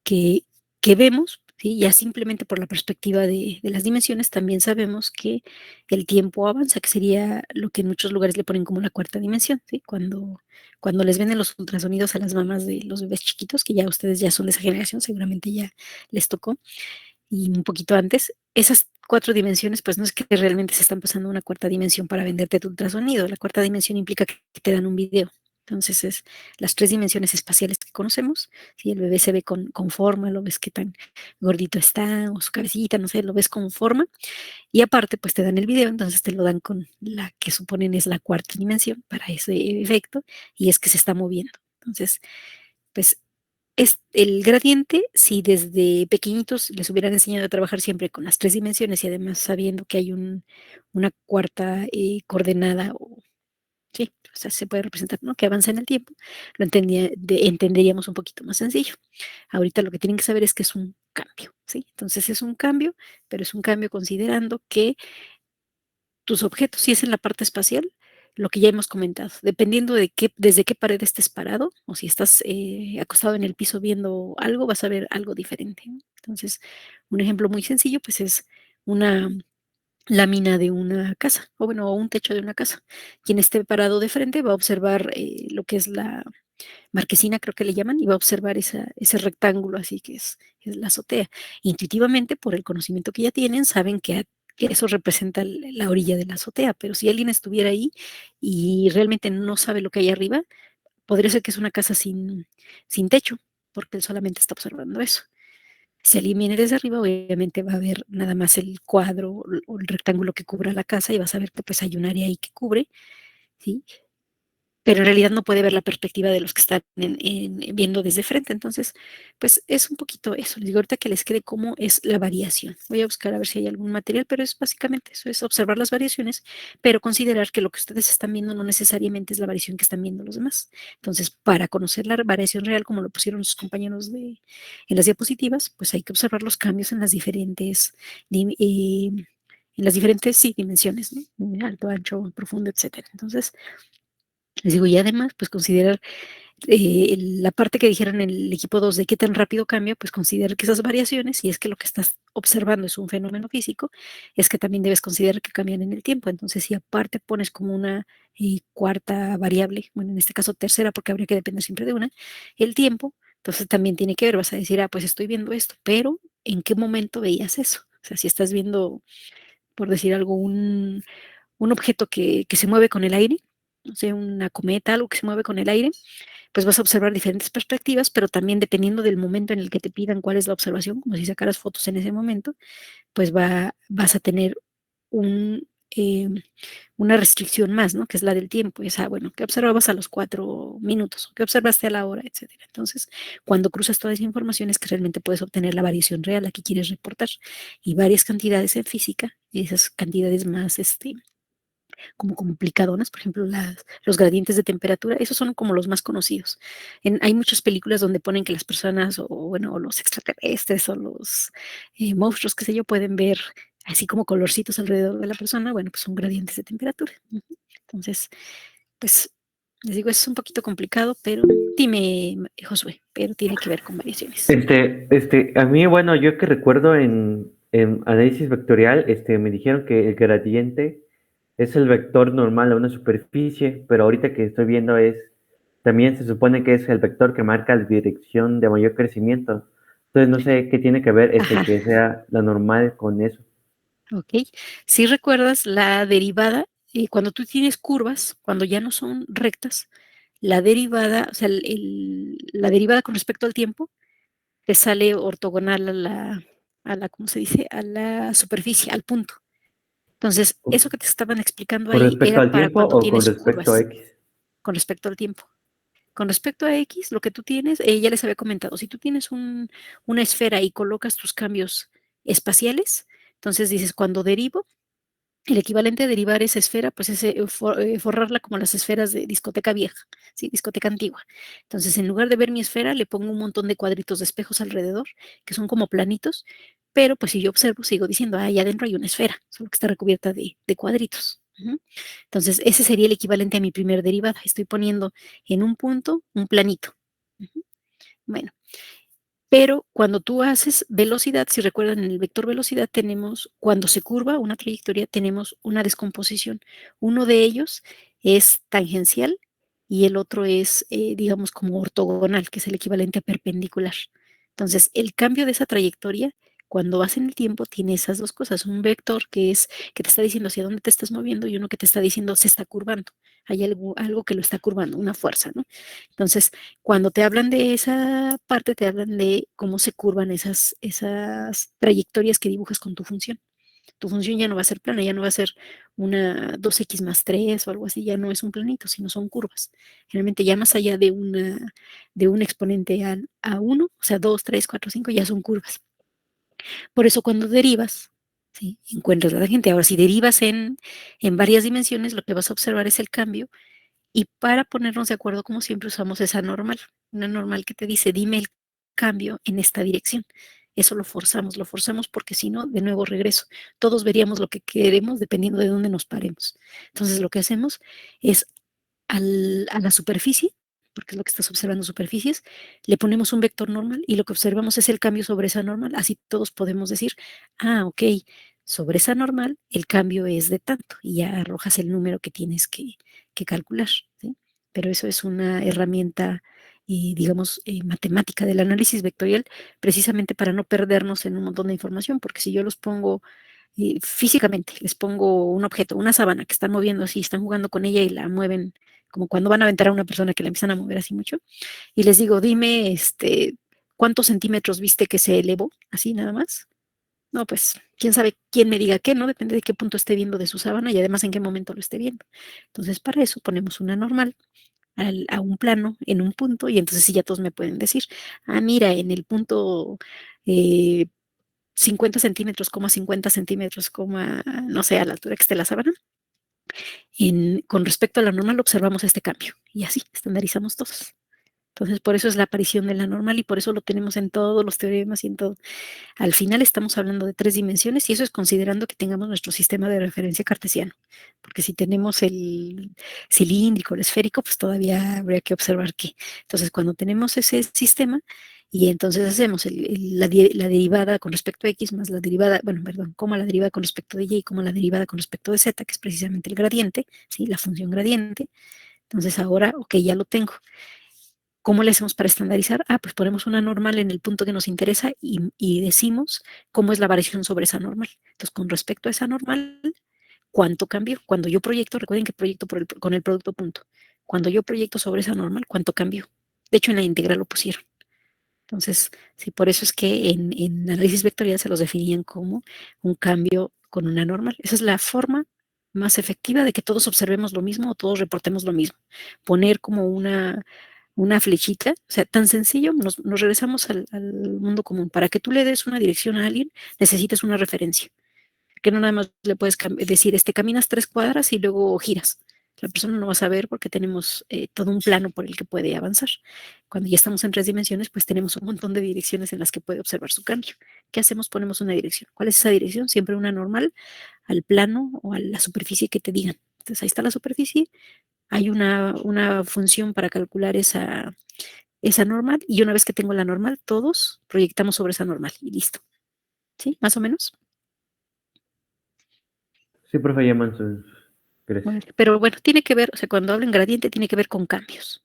que vemos, ¿sí?, ya simplemente por la perspectiva de las dimensiones, también sabemos que el tiempo avanza, que sería lo que en muchos lugares le ponen como la 4ª dimensión, ¿sí? Cuando les venden los ultrasonidos a las mamás de los bebés chiquitos, que ya ustedes ya son de esa generación, seguramente ya les tocó, y un poquito antes, esas 4 dimensiones, pues no es que realmente se están pasando una 4ª dimensión para venderte tu ultrasonido. La 4ª dimensión implica que te dan un video. Entonces, es las 3 dimensiones espaciales que conocemos. Si el bebé se ve con forma, lo ves qué tan gordito está, o su cabecita, no sé, lo ves con forma. Y aparte, pues te dan el video, entonces te lo dan con la que suponen es la 4ª dimensión para ese efecto, y es que se está moviendo. Entonces, pues es el gradiente, si desde pequeñitos les hubieran enseñado a trabajar siempre con las 3 dimensiones y además sabiendo que hay una 4ª coordenada, sí, o sea, se puede representar, ¿no?, que avanza en el tiempo, lo entenderíamos un poquito más sencillo. Ahorita lo que tienen que saber es que es un cambio, ¿sí? Entonces es un cambio, pero es un cambio considerando que tus objetos, si es en la parte espacial, lo que ya hemos comentado, dependiendo desde qué pared estés parado, o si estás acostado en el piso viendo algo, vas a ver algo diferente, ¿no? Entonces, un ejemplo muy sencillo, pues es una lámina de una casa, o bueno, o un techo de una casa. Quien esté parado de frente va a observar lo que es la marquesina, creo que le llaman, y va a observar ese rectángulo así es la azotea. Intuitivamente, por el conocimiento que ya tienen, saben que eso representa la orilla de la azotea, pero si alguien estuviera ahí y realmente no sabe lo que hay arriba, podría ser que es una casa sin techo, porque él solamente está observando eso. Si alguien viene desde arriba, obviamente va a ver nada más el cuadro o el rectángulo que cubra la casa y vas a ver que pues hay un área ahí que cubre, ¿sí? Pero en realidad no puede ver la perspectiva de los que están viendo desde frente. Entonces, pues es un poquito eso. Les digo ahorita que les quede cómo es la variación. Voy a buscar a ver si hay algún material, pero es básicamente eso, es observar las variaciones, pero considerar que lo que ustedes están viendo no necesariamente es la variación que están viendo los demás. Entonces, para conocer la variación real, como lo pusieron sus compañeros en las diapositivas, pues hay que observar los cambios en las diferentes sí, dimensiones, ¿no? Alto, ancho, profundo, etcétera. Entonces, les digo, y además, pues considerar la parte que dijeron en el equipo 2 de qué tan rápido cambia, pues considerar que esas variaciones, si es que lo que estás observando es un fenómeno físico, es que también debes considerar que cambian en el tiempo. Entonces, si aparte pones como una 4ª variable, bueno, en este caso 3ª, porque habría que depender siempre de una, el tiempo, entonces también tiene que ver, vas a decir, pues estoy viendo esto, pero ¿en qué momento veías eso? O sea, si estás viendo, por decir algo, un objeto que se mueve con el aire, no sé, una cometa, algo que se mueve con el aire, pues vas a observar diferentes perspectivas, pero también dependiendo del momento en el que te pidan cuál es la observación, como si sacaras fotos en ese momento, pues vas a tener una restricción más, ¿no?, que es la del tiempo. Bueno, ¿qué observabas a los 4 minutos? ¿Qué observaste a la hora? Etcétera. Entonces, cuando cruzas toda esa información es que realmente puedes obtener la variación real a que quieres reportar. Y varias cantidades en física, y esas cantidades más, como complicadonas, por ejemplo, los gradientes de temperatura, esos son como los más conocidos. Hay muchas películas donde ponen que las personas, o bueno, o los extraterrestres, o los monstruos, qué sé yo, pueden ver así como colorcitos alrededor de la persona. Bueno, pues son gradientes de temperatura. Entonces, pues, les digo, es un poquito complicado, pero dime, Josué, pero tiene que ver con variaciones. A mí, bueno, yo que recuerdo en análisis vectorial, me dijeron que el gradiente es el vector normal a una superficie, pero ahorita que estoy viendo también se supone que es el vector que marca la dirección de mayor crecimiento. Entonces no sé qué tiene que ver que sea la normal con eso. Ok, si recuerdas la derivada, cuando tú tienes curvas, cuando ya no son rectas, la derivada, o sea, la derivada con respecto al tiempo, te sale ortogonal ¿cómo se dice? A la superficie, al punto. Entonces, eso que te estaban explicando ¿Con ahí respecto era al para tiempo cuando o con tienes respecto curvas. a X? con respecto al tiempo. Con respecto a X, lo que tú tienes, ya les había comentado, si tú tienes una esfera y colocas tus cambios espaciales, entonces dices, cuando derivo, el equivalente a derivar esa esfera, pues es forrarla como las esferas de discoteca vieja, ¿sí? Discoteca antigua. Entonces, en lugar de ver mi esfera, le pongo un montón de cuadritos de espejos alrededor, que son como planitos, pero pues si yo observo, sigo diciendo, ahí adentro hay una esfera, solo que está recubierta de cuadritos. Entonces, ese sería el equivalente a mi primer derivada. Estoy poniendo en un punto un planito. Bueno, pero cuando tú haces velocidad, si recuerdan, en el vector velocidad tenemos, cuando se curva una trayectoria, tenemos una descomposición. Uno de ellos es tangencial y el otro es, digamos, como ortogonal, que es el equivalente a perpendicular. Entonces, el cambio de esa trayectoria, cuando vas en el tiempo, tiene esas dos cosas. Un vector que te está diciendo hacia dónde te estás moviendo y uno que te está diciendo se está curvando. Hay algo que lo está curvando, una fuerza, ¿no? Entonces, cuando te hablan de esa parte, te hablan de cómo se curvan esas trayectorias que dibujas con tu función. Tu función ya no va a ser plana, ya no va a ser una 2x más 3 o algo así, ya no es un planito, sino son curvas. Generalmente ya más allá de un exponente a 1, o sea, 2, 3, 4, 5, ya son curvas. Por eso cuando derivas, ¿sí? Encuentras la tangente. Ahora, si derivas en varias dimensiones, lo que vas a observar es el cambio. Y para ponernos de acuerdo, como siempre, usamos esa normal, una normal que te dice, dime el cambio en esta dirección. Eso lo forzamos porque si no, de nuevo regreso. Todos veríamos lo que queremos dependiendo de dónde nos paremos. Entonces, lo que hacemos es a la superficie, porque es lo que estás observando, superficies, le ponemos un vector normal y lo que observamos es el cambio sobre esa normal. Así todos podemos decir, ok, sobre esa normal el cambio es de tanto y ya arrojas el número que tienes que calcular, ¿sí? Pero eso es una herramienta, digamos, matemática del análisis vectorial, precisamente para no perdernos en un montón de información, porque si yo los pongo físicamente, les pongo un objeto, una sábana que están moviendo así, están jugando con ella y la mueven como cuando van a aventar a una persona que la empiezan a mover así mucho, y les digo, dime, ¿cuántos centímetros viste que se elevó? Así nada más. No, pues, quién sabe quién me diga qué, ¿no? Depende de qué punto esté viendo de su sábana y además en qué momento lo esté viendo. Entonces, para eso ponemos una normal a un plano en un punto y entonces sí ya todos me pueden decir, mira, en el punto 50 centímetros, 50 centímetros, no sé, a la altura que esté la sábana, con respecto a la normal observamos este cambio y así estandarizamos todos. Entonces, por eso es la aparición de la normal y por eso lo tenemos en todos los teoremas y en todo. Al final estamos hablando de 3 dimensiones y eso es considerando que tengamos nuestro sistema de referencia cartesiano. Porque si tenemos el cilíndrico, el esférico, pues todavía habría que observar que. Entonces, cuando tenemos ese sistema y entonces hacemos la derivada con respecto a X más la derivada, como la derivada con respecto de Y, como la derivada con respecto de Z, que es precisamente el gradiente, ¿sí? La función gradiente. Entonces, ahora, ya lo tengo. ¿Cómo le hacemos para estandarizar? Pues ponemos una normal en el punto que nos interesa y decimos cómo es la variación sobre esa normal. Entonces, con respecto a esa normal, ¿cuánto cambió? Cuando yo proyecto, recuerden que proyecto con el producto punto. Cuando yo proyecto sobre esa normal, ¿cuánto cambió? De hecho, en la integral lo pusieron. Entonces, sí, por eso es que en análisis vectorial se los definían como un cambio con una normal. Esa es la forma más efectiva de que todos observemos lo mismo o todos reportemos lo mismo. Poner como una flechita, o sea, tan sencillo, nos regresamos al mundo común. Para que tú le des una dirección a alguien, necesitas una referencia. Que no nada más le puedes decir, caminas 3 cuadras y luego giras. La persona no va a saber porque tenemos todo un plano por el que puede avanzar. Cuando ya estamos en 3 dimensiones, pues tenemos un montón de direcciones en las que puede observar su cambio. ¿Qué hacemos? Ponemos una dirección. ¿Cuál es esa dirección? Siempre una normal al plano o a la superficie que te digan. Entonces ahí está la superficie. Hay una función para calcular esa normal y una vez que tengo la normal, todos proyectamos sobre esa normal y listo. ¿Sí? ¿Más o menos? Sí, profe, llaman sus... Gracias. Pero bueno, tiene que ver, o sea, cuando hablo en gradiente tiene que ver con cambios.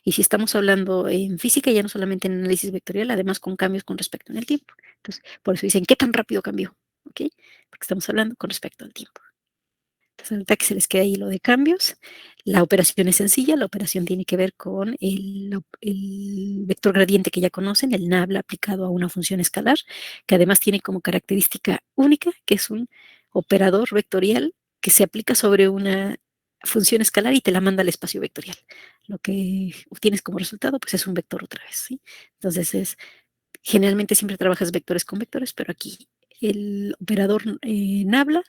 Y si estamos hablando en física, ya no solamente en análisis vectorial, además con cambios con respecto en el tiempo. Entonces, por eso dicen, ¿qué tan rápido cambió? ¿Ok? Porque estamos hablando con respecto al tiempo. Entonces, ahorita que se les queda ahí lo de cambios, la operación es sencilla, la operación tiene que ver con el vector gradiente que ya conocen, el nabla aplicado a una función escalar, que además tiene como característica única, que es un operador vectorial que se aplica sobre una función escalar y te la manda al espacio vectorial. Lo que obtienes como resultado, pues es un vector otra vez, ¿sí? Entonces, generalmente siempre trabajas vectores con vectores, pero aquí el operador nabla,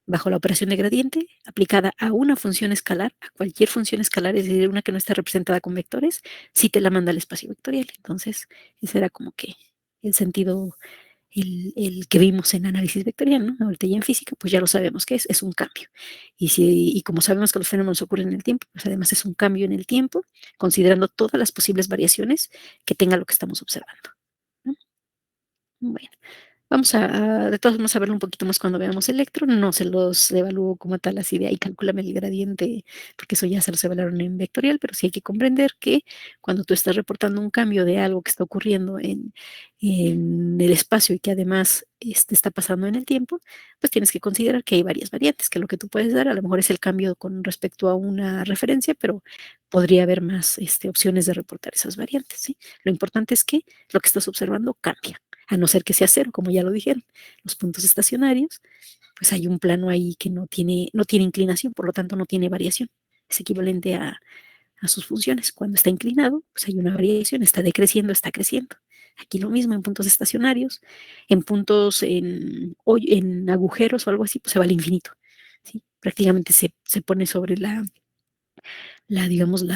bajo la operación de gradiente, aplicada a una función escalar, a cualquier función escalar, es decir, una que no esté representada con vectores, sí te la manda al espacio vectorial. Entonces, ese era como que el sentido, el que vimos en análisis vectorial, ¿no? Ahorita ya en física, pues ya lo sabemos que es un cambio. Y como sabemos que los fenómenos ocurren en el tiempo, pues además es un cambio en el tiempo, considerando todas las posibles variaciones que tenga lo que estamos observando, ¿no? Bueno. De todos vamos a verlo un poquito más cuando veamos electron, no se los evalúo como tal así de ahí, calcúlame el gradiente, porque eso ya se los evaluaron en vectorial, pero sí hay que comprender que cuando tú estás reportando un cambio de algo que está ocurriendo en el espacio y que además está pasando en el tiempo, pues tienes que considerar que hay varias variantes, que lo que tú puedes dar a lo mejor es el cambio con respecto a una referencia, pero podría haber más opciones de reportar esas variantes, ¿sí? Lo importante es que lo que estás observando cambia, a no ser que sea cero, como ya lo dijeron. Los puntos estacionarios, pues hay un plano ahí que no tiene inclinación, por lo tanto no tiene variación. Es equivalente a sus funciones. Cuando está inclinado, pues hay una variación, está decreciendo, está creciendo. Aquí lo mismo en puntos estacionarios, en puntos en agujeros o algo así, pues se va al infinito, ¿sí? Prácticamente se pone sobre digamos,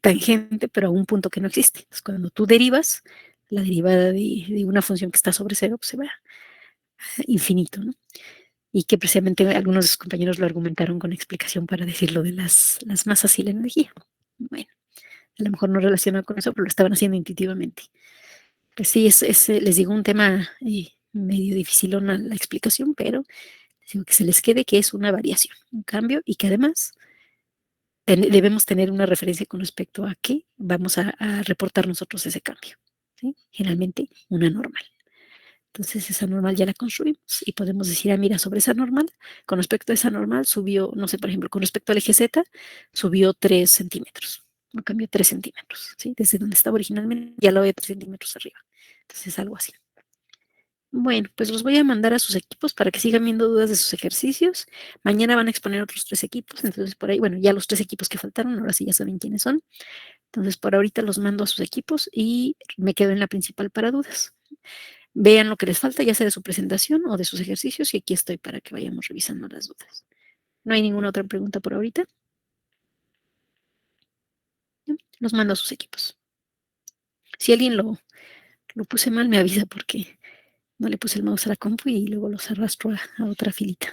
tangente, pero a un punto que no existe. Entonces, cuando tú derivas, la derivada de una función que está sobre cero, pues se va a infinito, ¿no? Y que precisamente algunos de sus compañeros lo argumentaron con explicación para decir lo de las masas y la energía. Bueno, a lo mejor no relacionado con eso, pero lo estaban haciendo intuitivamente. Pues sí, les digo, un tema medio dificilón a la explicación, pero digo que se les quede que es una variación, un cambio, y que además debemos tener una referencia con respecto a qué vamos a reportar nosotros ese cambio, ¿sí? Generalmente una normal. Entonces esa normal ya la construimos y podemos decir, mira, sobre esa normal, con respecto a esa normal subió, no sé, por ejemplo, con respecto al eje Z, subió 3 centímetros, no cambió 3 centímetros, ¿sí? Desde donde estaba originalmente ya lo veo 3 centímetros arriba. Entonces algo así. Bueno, pues los voy a mandar a sus equipos para que sigan viendo dudas de sus ejercicios. Mañana van a exponer otros 3 equipos, entonces por ahí, bueno, ya los 3 equipos que faltaron, ahora sí ya saben quiénes son. Entonces por ahorita los mando a sus equipos y me quedo en la principal para dudas. Vean lo que les falta, ya sea de su presentación o de sus ejercicios, y aquí estoy para que vayamos revisando las dudas. ¿No hay ninguna otra pregunta por ahorita? ¿No? Los mando a sus equipos. Si alguien lo puse mal, me avisa porque no le puse el mouse a la compu y luego los arrastro a otra filita.